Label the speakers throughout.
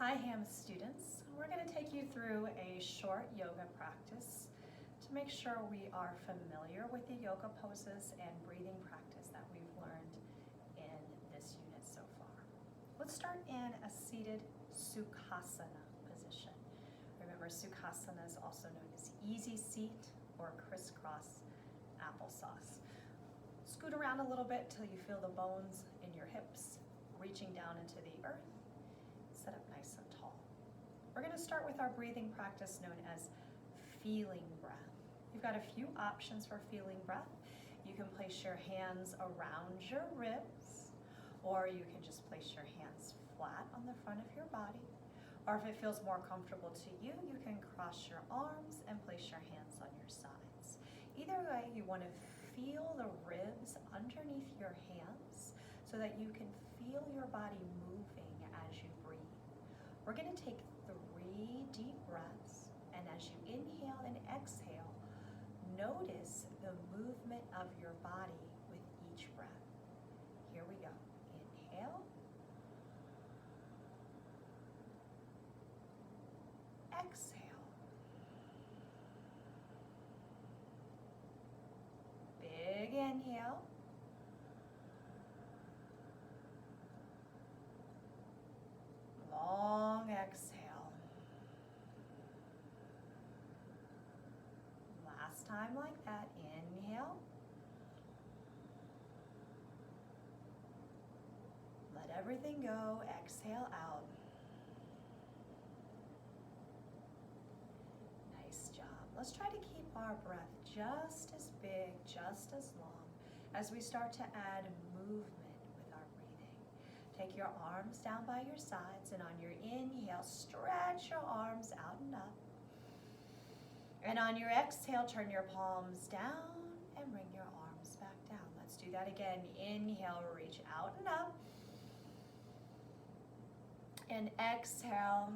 Speaker 1: Hi HAMS students. We're going to take you through a short yoga practice to make sure we are familiar with the yoga poses and breathing practice that we've learned in this unit so far. Let's start in a seated Sukhasana position. Remember, Sukhasana is also known as easy seat or crisscross applesauce. Scoot around a little bit till you feel the bones in your hips reaching down into the earth. Sit up nice and tall. We're going to start with our breathing practice known as feeling breath. You've got a few options for feeling breath. You can place your hands around your ribs, or you can just place your hands flat on the front of your body. Or if it feels more comfortable to you, you can cross your arms and place your hands on your sides. Either way, you want to feel the ribs underneath your hands so that you can feel your body moving as you breathe. We're going to take 3 deep breaths, and as you inhale and exhale, notice the movement of your body with each breath. Here we go. Inhale. Exhale. Big inhale. Long exhale. Last time like that. Inhale. Let everything go. Exhale out. Nice job. Let's try to keep our breath just as big, just as long as we start to add movement with our breathing. Take your arms down by your sides, and on your inhale, stretch your arms out and up. And on your exhale, turn your palms down and bring your arms back down. Let's do that again. Inhale, reach out and up. And exhale,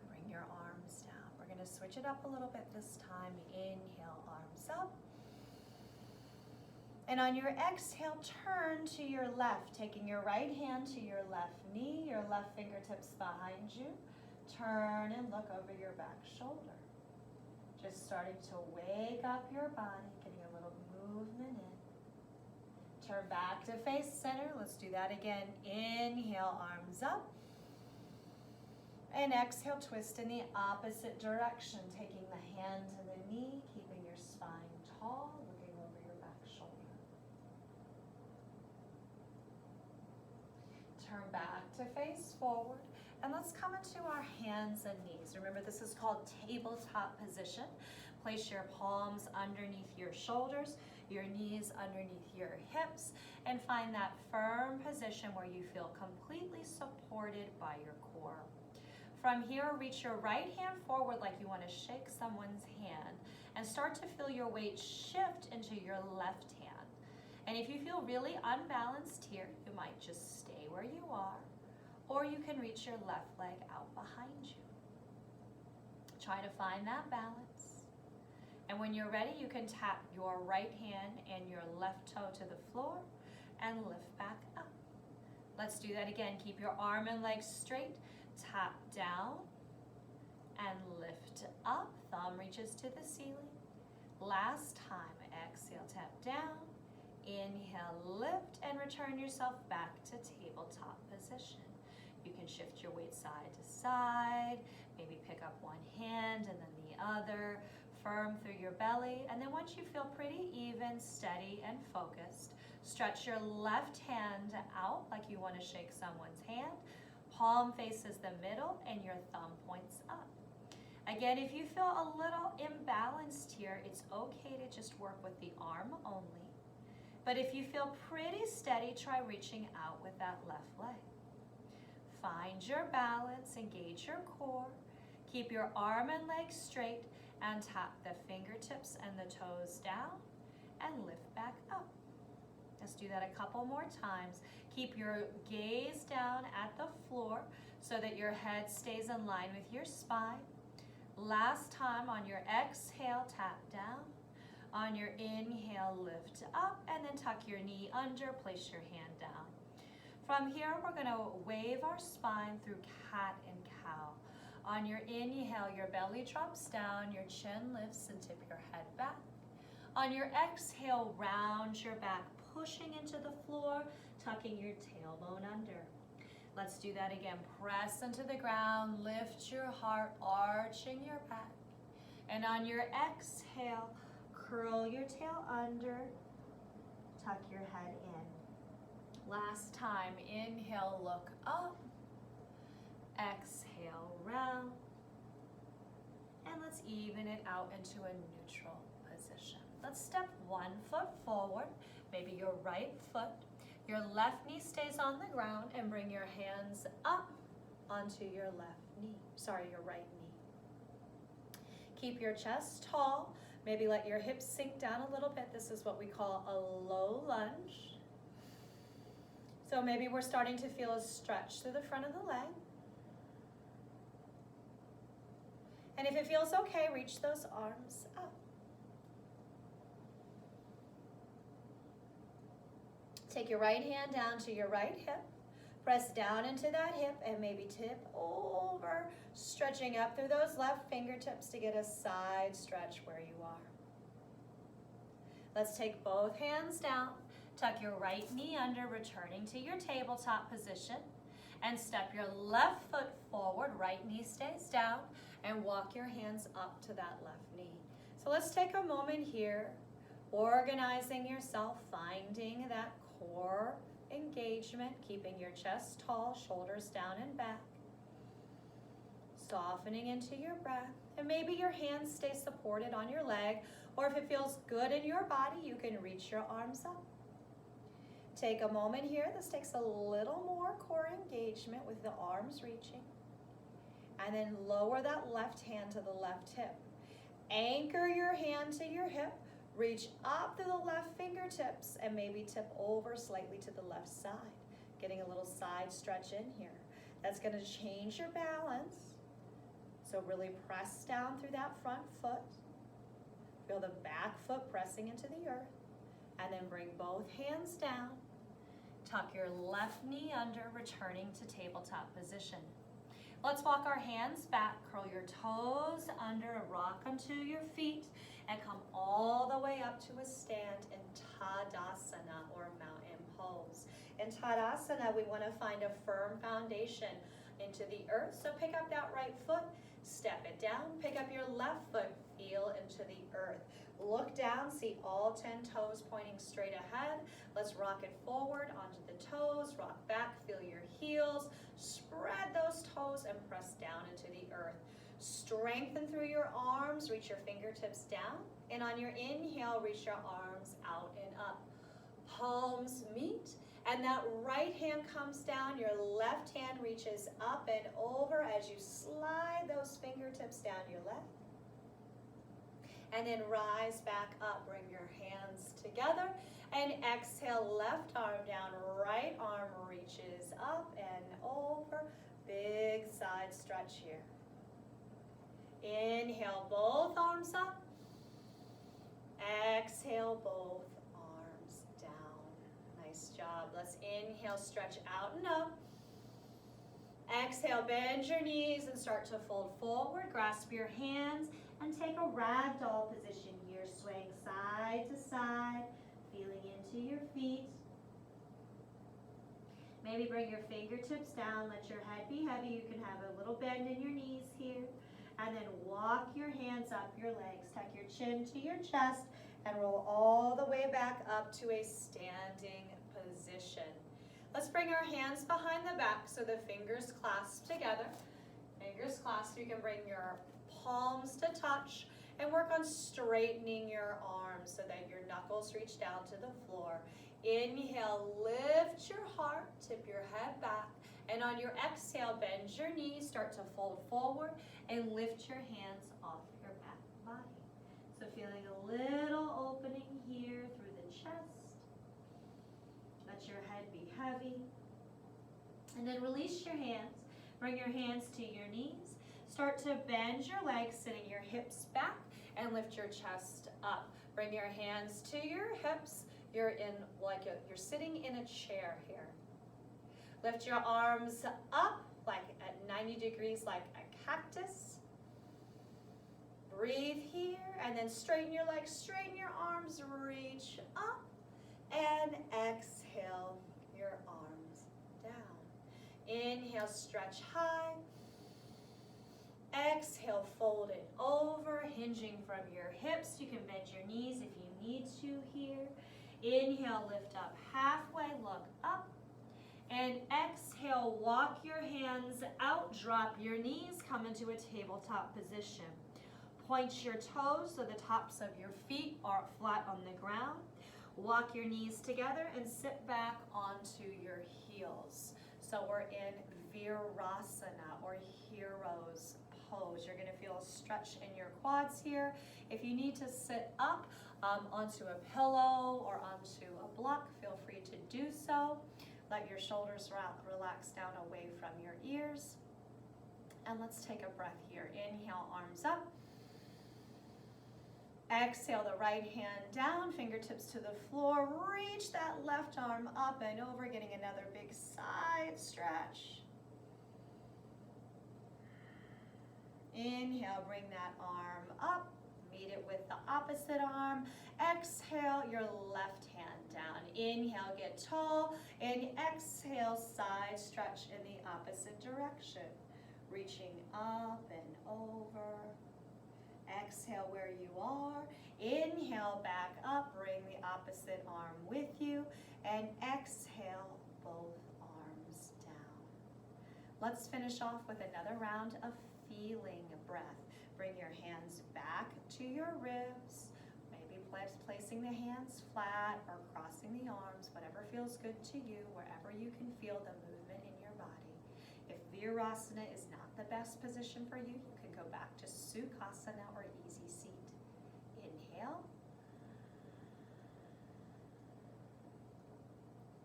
Speaker 1: bring your arms down. We're going to switch it up a little bit this time. Inhale, arms up. And on your exhale, turn to your left, taking your right hand to your left knee, your left fingertips behind you. Turn and look over your back shoulder. Just starting to wake up your body, getting a little movement in. Turn back to face center. Let's do that again. Inhale, arms up. And exhale, twist in the opposite direction, taking the hand to the knee, keeping your spine tall, looking over your back shoulder. Turn back to face forward, and let's come into our hands and knees. Remember, this is called tabletop position. Place your palms underneath your shoulders, your knees underneath your hips, and find that firm position where you feel completely supported by your core. From here, reach your right hand forward like you want to shake someone's hand, and start to feel your weight shift into your left hand. And if you feel really unbalanced here, you might just stay where you are, or you can reach your left leg out behind you. Try to find that balance. And when you're ready, you can tap your right hand and your left toe to the floor and lift back up. Let's do that again. Keep your arm and legs straight. Tap down and lift up. Thumb reaches to the ceiling. Last time, exhale, tap down. Inhale, lift, and return yourself back to tabletop position. You can shift your weight side to side, maybe pick up one hand and then the other, firm through your belly. And then once you feel pretty even, steady, and focused, stretch your left hand out like you want to shake someone's hand. Palm faces the middle and your thumb points up. Again, if you feel a little imbalanced here, it's okay to just work with the arm only. But if you feel pretty steady, try reaching out with that left leg. Find your balance, engage your core, keep your arm and leg straight, and tap the fingertips and the toes down and lift back up. Let's do that a couple more times. Keep your gaze down at the floor so that your head stays in line with your spine. Last time, on your exhale, tap down. On your inhale, lift up, and then tuck your knee under, place your hand down. From here, we're going to wave our spine through cat and cow. On your inhale, your belly drops down, your chin lifts and tip your head back. On your exhale, round your back, pushing into the floor, tucking your tailbone under. Let's do that again. Press into the ground, lift your heart, arching your back. And on your exhale, curl your tail under, tuck your head in. Last time, inhale, look up. Exhale, round. And let's even it out into a neutral position. Let's step 1 foot forward, maybe your right foot. Your left knee stays on the ground and bring your hands up onto your your right knee. Keep your chest tall. Maybe let your hips sink down a little bit. This is what we call a low lunge. So maybe we're starting to feel a stretch through the front of the leg. And if it feels okay, reach those arms up. Take your right hand down to your right hip. Press down into that hip and maybe tip over, stretching up through those left fingertips to get a side stretch where you are. Let's take both hands down. Tuck your right knee under, returning to your tabletop position. And step your left foot forward, right knee stays down, and walk your hands up to that left knee. So let's take a moment here, organizing yourself, finding that core engagement, keeping your chest tall, shoulders down and back. Softening into your breath. And maybe your hands stay supported on your leg, or if it feels good in your body, you can reach your arms up. Take a moment here. This takes a little more core engagement with the arms reaching. And then lower that left hand to the left hip. Anchor your hand to your hip. Reach up to the left fingertips and maybe tip over slightly to the left side. Getting a little side stretch in here. That's going to change your balance. So really press down through that front foot. Feel the back foot pressing into the earth. And then bring both hands down. Tuck your left knee under, returning to tabletop position. Let's walk our hands back, curl your toes under, rock onto your feet, and come all the way up to a stand in Tadasana, or mountain pose. In Tadasana, we want to find a firm foundation into the earth. So pick up that right foot, step it down, pick up your left foot, feel into the earth. Look down, see all 10 toes pointing straight ahead. Let's rock it forward onto the toes, rock back, feel your heels, spread those toes and press down into the earth. Strengthen through your arms, reach your fingertips down, and on your inhale, reach your arms out and up. Palms meet, and that right hand comes down, your left hand reaches up and over as you slide those fingertips down your leg. And then rise back up, bring your hands together, and exhale, left arm down, right arm reaches up and over. Big side stretch here. Inhale, both arms up. Exhale, both arms down. Nice job. Let's inhale, stretch out and up. Exhale, bend your knees and start to fold forward. Grasp your hands and take a ragdoll position here. Swaying side to side, feeling into your feet. Maybe bring your fingertips down, let your head be heavy. You can have a little bend in your knees here. And then walk your hands up your legs. Tuck your chin to your chest and roll all the way back up to a standing position. Let's bring our hands behind the back so the fingers clasp together. Fingers clasp, you can bring your palms to touch and work on straightening your arms so that your knuckles reach down to the floor. Inhale, lift your heart, tip your head back, and on your exhale, bend your knees, start to fold forward and lift your hands off your back body. So feeling a little opening here through the chest. Let your head be heavy. And then release your hands. Bring your hands to your knees. Start to bend your legs, sitting your hips back, and lift your chest up. Bring your hands to your hips. You're sitting in a chair here. Lift your arms up like at 90 degrees like a cactus. Breathe here and then straighten your legs, straighten your arms, reach up and exhale your arms down. Inhale, stretch high. Exhale, fold it over, hinging from your hips. You can bend your knees if you need to here. Inhale, lift up halfway, look up. And exhale, walk your hands out, drop your knees, come into a tabletop position. Point your toes so the tops of your feet are flat on the ground. Walk your knees together and sit back onto your heels. So we're in Virasana or hero's pose. You're going to feel a stretch in your quads here. If you need to sit up onto a pillow or onto a block, feel free to do so. Let your shoulders relax down away from your ears. And let's take a breath here. Inhale, arms up. Exhale the right hand down, fingertips to the floor. Reach that left arm up and over, getting another big side stretch. Inhale, bring that arm up. Meet it with the opposite arm. Exhale your left hand down. Inhale, get tall. And exhale, side stretch in the opposite direction. Reaching up and over. Exhale where you are. Inhale, back up. Bring the opposite arm with you. And exhale, both arms down. Let's finish off with another round of feeling breath. Bring your hands back to your ribs. Maybe placing the hands flat or crossing the arms, whatever feels good to you, wherever you can feel the movement in your body. If Virasana is not the best position for you, you can go back to Sukhasana or easy seat. Inhale.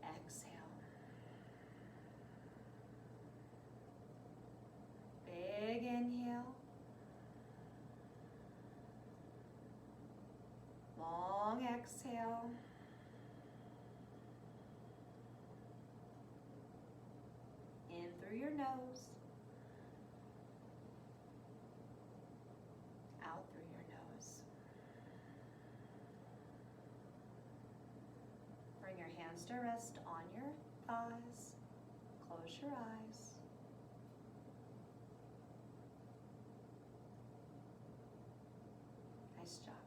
Speaker 1: Exhale. Big inhale. Long exhale. In through your nose. Out through your nose. Bring your hands to rest on your thighs. Close your eyes. Nice job.